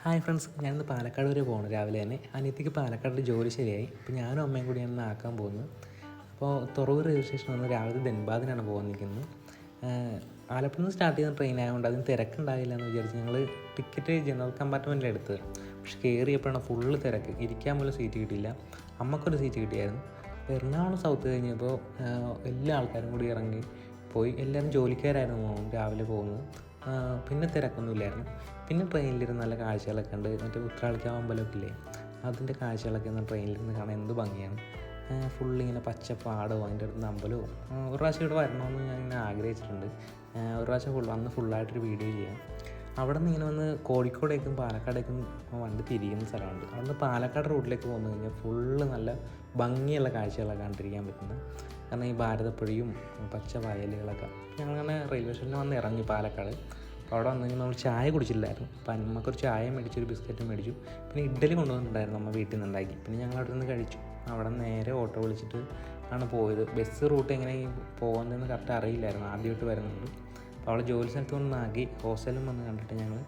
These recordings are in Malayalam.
ഹായ് ഫ്രണ്ട്സ്, ഞാനിന്ന് പാലക്കാട് വരെ പോകണം. രാവിലെ തന്നെ അനിയത്തിക്ക് പാലക്കാട് ജോലി ശരിയായി. അപ്പോൾ ഞാനും അമ്മയും കൂടിയാണ് ഇന്ന് ആക്കാൻ പോകുന്നത്. അപ്പോൾ തുറവൂർ റെയിൽവേ സ്റ്റേഷൻ വന്ന് രാവിലെ ധൻബാദിനാണ് പോകാൻ നിൽക്കുന്നത്. ആലപ്പുഴയിൽ നിന്ന് സ്റ്റാർട്ട് ചെയ്യുന്ന ട്രെയിൻ ആയതുകൊണ്ട് അതിന് തിരക്കുണ്ടാവില്ല എന്ന് വിചാരിച്ച് ഞങ്ങൾ ടിക്കറ്റ് ജനറൽ കമ്പാർട്ട്മെൻറ്റിൽ എടുത്തത്. പക്ഷെ കയറിയപ്പോഴാണ് ഫുള്ള് തിരക്ക്. ഇരിക്കാൻ പോലും സീറ്റ് കിട്ടിയില്ല. അമ്മക്കൊരു സീറ്റ് കിട്ടിയായിരുന്നു. അപ്പോൾ എറണാകുളം സൗത്ത് കഴിഞ്ഞപ്പോൾ എല്ലാ ആൾക്കാരും കൂടി ഇറങ്ങി പോയി. എല്ലാവരും ജോലിക്കാരായിരുന്നു രാവിലെ പോകുന്നത്. പിന്നെ തിരക്കൊന്നുമില്ലായിരുന്നു. പിന്നെ ട്രെയിനിലിരുന്ന് നല്ല കാഴ്ചകളൊക്കെ ഉണ്ട്. മറ്റേ ഉത്രാളിക്കാവ് അമ്പലമൊക്കെ ഇല്ലേ, അതിൻ്റെ കാഴ്ചകളൊക്കെ ഒന്ന് ട്രെയിനിലിരുന്ന് കാണാൻ എന്ത് ഭംഗിയാണ്. ഫുള്ളിങ്ങനെ പച്ചപ്പാടവും അതിൻ്റെ അടുത്ത് അമ്പലവും. ഒരു പ്രാവശ്യം ഇവിടെ വരണമെന്ന് ഞാൻ ഇങ്ങനെ ആഗ്രഹിച്ചിട്ടുണ്ട്. ഒരു പ്രാവശ്യം അന്ന് ഫുള്ളായിട്ടൊരു വീഡിയോ ചെയ്യാം. അവിടെ നിന്ന് ഇങ്ങനെ വന്ന് കോഴിക്കോടേക്കും പാലക്കാടേക്കും വണ്ടി തിരിയുന്ന സ്ഥലമുണ്ട്. അവിടെ നിന്ന് പാലക്കാട് റൂട്ടിലേക്ക് പോകുന്നു കഴിഞ്ഞാൽ ഫുള്ള് നല്ല ഭംഗിയുള്ള കാഴ്ചകളൊക്കെ കണ്ടിരിക്കാൻ പറ്റുന്നത്. കാരണം ഈ ഭാരതപ്പുഴയും പച്ച വയലുകളൊക്കെ. ഞങ്ങളങ്ങനെ റെയിൽവേ സ്റ്റേഷനിൽ വന്ന് ഇറങ്ങി പാലക്കാട്. അപ്പോൾ അവിടെ വന്നു കഴിഞ്ഞാൽ നമ്മൾ ചായ കുടിച്ചില്ലായിരുന്നു. അപ്പം നമുക്കൊരു ചായ മേടിച്ചു, ഒരു ബിസ്ക്കറ്റും മേടിച്ചു. പിന്നെ ഇഡ്ഡലി കൊണ്ടുവന്നിട്ടുണ്ടായിരുന്നു നമ്മൾ വീട്ടിൽ നിന്ന് ഉണ്ടാക്കി. പിന്നെ ഞങ്ങൾ അവിടെ നിന്ന് കഴിച്ചു. അവിടെ നേരെ ഓട്ടോ വിളിച്ചിട്ട് ആണ് പോയത്. ബസ് റൂട്ട് എങ്ങനെ പോകുന്നതെന്ന് കറക്റ്റ് അറിയില്ലായിരുന്നു, ആദ്യമായിട്ട് വരുന്നുണ്ട്. അപ്പോൾ അവളെ ജോലി സ്ഥലത്ത് കൊണ്ട് ആക്കി ഹോസ്റ്റലും വന്ന് കണ്ടിട്ട് ഞങ്ങൾ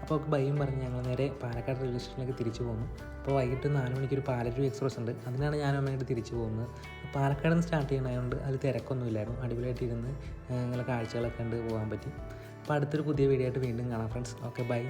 അപ്പോൾ ഭയം പറഞ്ഞ് ഞങ്ങൾ നേരെ പാലക്കാട് റെയിൽവേ സ്റ്റേഷനിലേക്ക് തിരിച്ചു പോകുന്നു. അപ്പോൾ വൈകിട്ട് 4 മണിക്കൊരു പാലരുവി എക്സ്പ്രസ് ഉണ്ട്, അതിനാണ് ഞാനും അമ്മയായിട്ട് തിരിച്ചു പോകുന്നത്. പാലക്കാട് നിന്ന് സ്റ്റാർട്ട് ചെയ്യണതുകൊണ്ട് അതിൽ തിരക്കൊന്നുമില്ലായിരുന്നു. അടിപൊളിയായിട്ട് ഇരുന്ന് ഇങ്ങനെ കാഴ്ചകളൊക്കെ കണ്ട് പോകാൻ പറ്റി. അപ്പോൾ അടുത്തൊരു പുതിയ വീഡിയോ ആയിട്ട് വീണ്ടും കാണാം ഫ്രണ്ട്സ്. Okay, by.